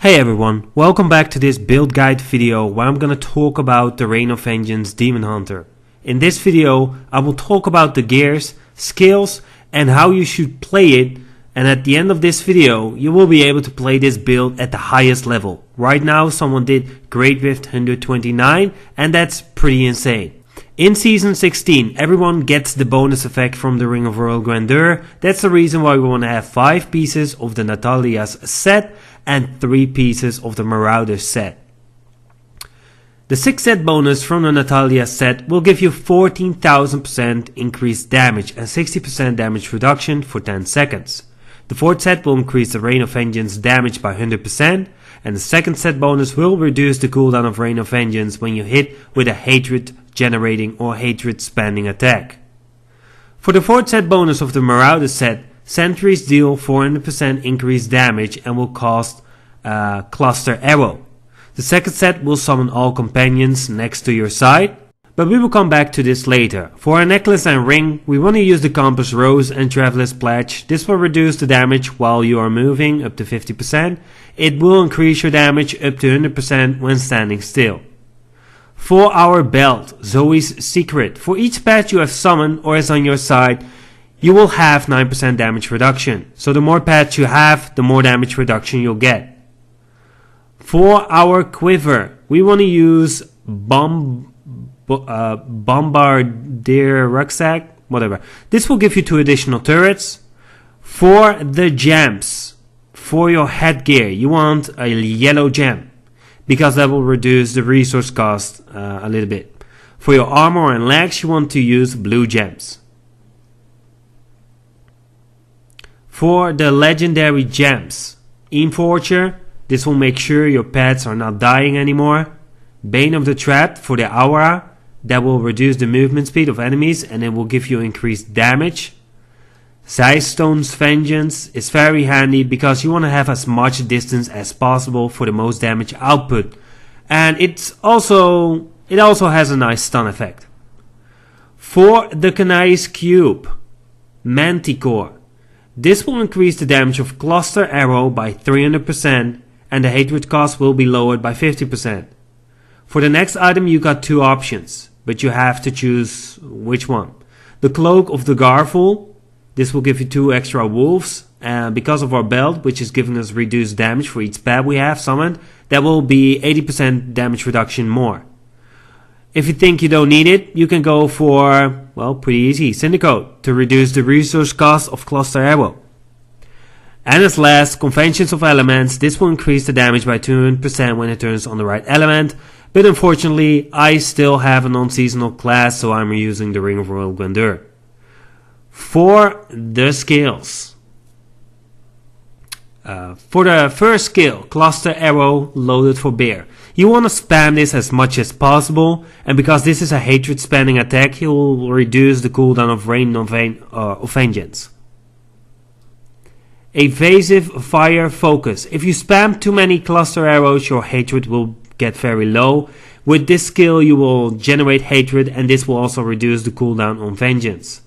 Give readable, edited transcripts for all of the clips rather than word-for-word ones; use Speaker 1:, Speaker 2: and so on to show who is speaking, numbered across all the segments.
Speaker 1: Hey everyone, welcome back to this build guide video where I'm gonna talk about the Reign of Vengeance Demon Hunter. In this video I will talk about the gears, skills and how you should play it, and at the end of this video you will be able to play this build at the highest level. Right now someone did Great Rift 129 and that's pretty insane. In Season 16 everyone gets the bonus effect from the Ring of Royal Grandeur. That's the reason why we want to have 5 pieces of the Natalia's set and 3 pieces of the Marauder's set. The 6 set bonus from the Natalia's set will give you 14,000% increased damage and 60% damage reduction for 10 seconds. The 4th set will increase the Reign of Vengeance damage by 100%, and the 2nd set bonus will reduce the cooldown of Reign of Vengeance when you hit with a hatred generating or hatred spending attack. For the 4th set bonus of the Marauder set, sentries deal 400% increased damage and will cost Cluster Arrow. The 2nd set will summon all companions next to your side, but we will come back to this later. For our necklace and ring, we want to use the Compass Rose and Traveler's Pledge. This will reduce the damage while you are moving up to 50%. It will increase your damage up to 100% when standing still. For our belt, Zoe's Secret, for each pet you have summoned or is on your side, you will have 9% damage reduction. So the more pets you have, the more damage reduction you'll get. For our quiver, we want to use Bombardier Rucksack, whatever. This will give you 2 additional turrets. For the gems, for your headgear, you want a yellow gem, because that will reduce the resource cost a little bit. For your armor and legs, you want to use blue gems. For the legendary gems, Enforger, this will make sure your pets are not dying anymore. Bane of the Trap for the aura, that will reduce the movement speed of enemies and it will give you increased damage. Zeistone's Vengeance is very handy because you want to have as much distance as possible for the most damage output, and it also has a nice stun effect. For the Canary's Cube, Manticore, this will increase the damage of Cluster Arrow by 300% and the hatred cost will be lowered by 50%. For the next item you got 2 options, but you have to choose which one. The Cloak of the Garful, this will give you 2 extra wolves, and because of our belt, which is giving us reduced damage for each pet we have summoned, that will be 80% damage reduction more. If you think you don't need it, you can go for, well, pretty easy, Syndicate, to reduce the resource cost of Cluster Arrow. And as last, Conventions of Elements, this will increase the damage by 200% when it turns on the right element, but unfortunately I still have a non-seasonal class, so I'm using the Ring of Royal Grandeur. For the skills, for the first skill, Cluster Arrow loaded for Bear, you want to spam this as much as possible, and because this is a hatred spending attack, it will reduce the cooldown of Reign of Vengeance. Evasive Fire Focus, if you spam too many Cluster Arrows your hatred will get very low. With this skill you will generate hatred and this will also reduce the cooldown on Vengeance.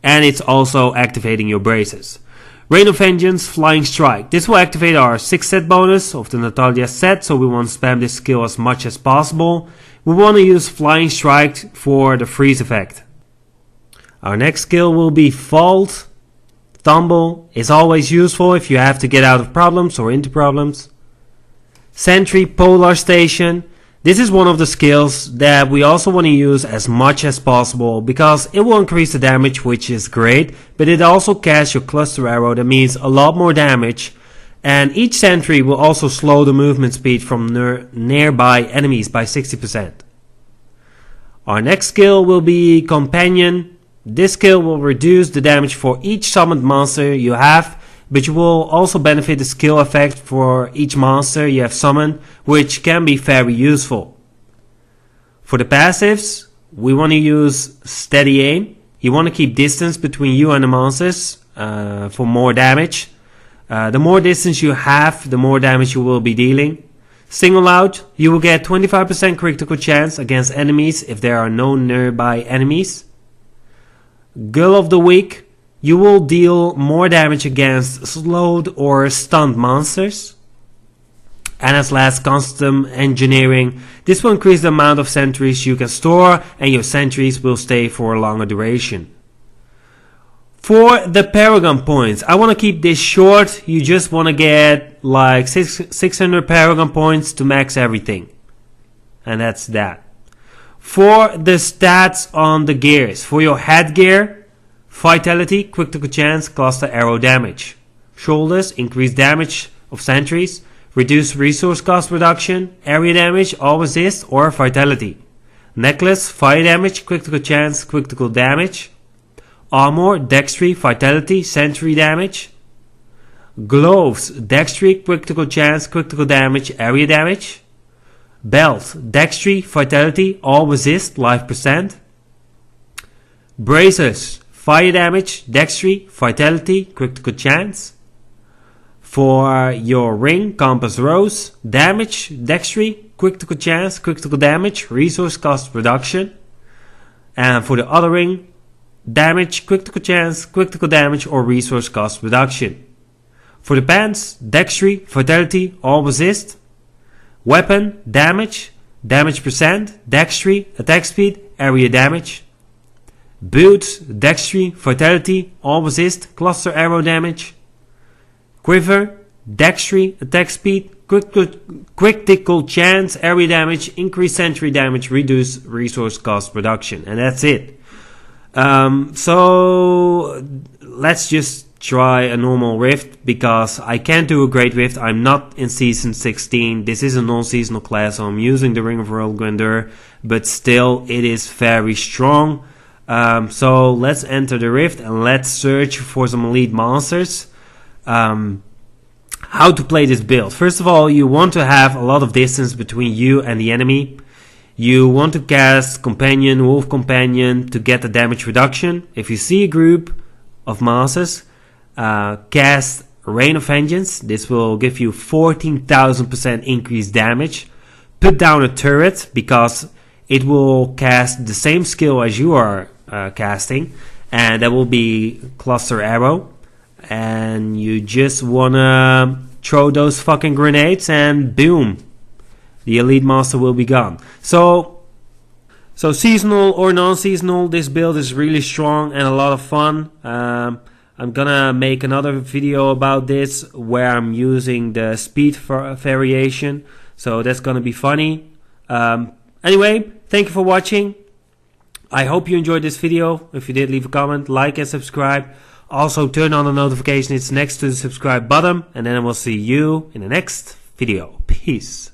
Speaker 1: And it's also activating your braces. Reign of Vengeance Flying Strike. This will activate our 6th set bonus of the Natalia set, so we want to spam this skill as much as possible. We want to use Flying Strike for the freeze effect. Our next skill will be Vault. Tumble is always useful if you have to get out of problems or into problems. Sentry Polar Station. This is one of the skills that we also want to use as much as possible because it will increase the damage, which is great, but it also casts your Cluster Arrow, that means a lot more damage, and each sentry will also slow the movement speed from nearby enemies by 60%. Our next skill will be Companion. This skill will reduce the damage for each summoned monster you have, but you will also benefit the skill effect for each monster you have summoned, which can be very useful. For the passives, we want to use Steady Aim. You want to keep distance between you and the monsters for more damage. The more distance you have, the more damage you will be dealing. Single Out, you will get 25% critical chance against enemies if there are no nearby enemies. Girl of the Week, you will deal more damage against slowed or stunned monsters. And as last, custom engineering. This will increase the amount of sentries you can store, and your sentries will stay for a longer duration. For the Paragon Points, I want to keep this short. You just want to get like 600 Paragon Points to max everything. And that's that. For the stats on the gears, for your headgear, vitality, critical chance, cluster arrow damage. Shoulders, increased damage of sentries, reduce resource cost reduction, area damage, all resist or vitality. Necklace, fire damage, critical chance, critical damage. Armor, dexterity, vitality, sentry damage. Gloves, dexterity, critical chance, critical damage, area damage. Belt, dexterity, vitality, all resist, life percent. Bracers, fire damage, dexterity, vitality, critical chance. For your ring, compass rose, damage, dexterity, critical chance, critical damage, resource cost reduction. And for the other ring, damage, critical chance, critical damage, or resource cost reduction. For the pants, dexterity, vitality, all resist. Weapon, damage, damage percent, dexterity, attack speed, area damage. Boots, dexterity, vitality, all resist, cluster arrow damage. Quiver, dexterity, attack speed, critical chance, area damage, increased sentry damage, reduce resource cost reduction. And that's it. So let's just try a normal rift, because I can't do a great rift. I'm not in season 16. This is a non-seasonal class, so I'm using the Ring of World Grandeur, but still it is very strong. So let's enter the rift and let's search for some elite monsters. How to play this build. First of all, you want to have a lot of distance between you and the enemy. You want to cast Companion, Wolf Companion to get the damage reduction. If you see a group of monsters, cast Rain of Vengeance. This will give you 14,000% increased damage. Put down a turret, because it will cast the same skill as you are casting, and that will be Cluster Arrow. And you just wanna throw those fucking grenades, and boom, the elite monster will be gone. So seasonal or non-seasonal, this build is really strong and a lot of fun. I'm gonna make another video about this where I'm using the speed variation, so that's gonna be funny. Anyway, thank you for watching. I hope you enjoyed this video. If you did, leave a comment, like and subscribe. Also turn on the notification, it's next to the subscribe button, and then I will see you in the next video. Peace.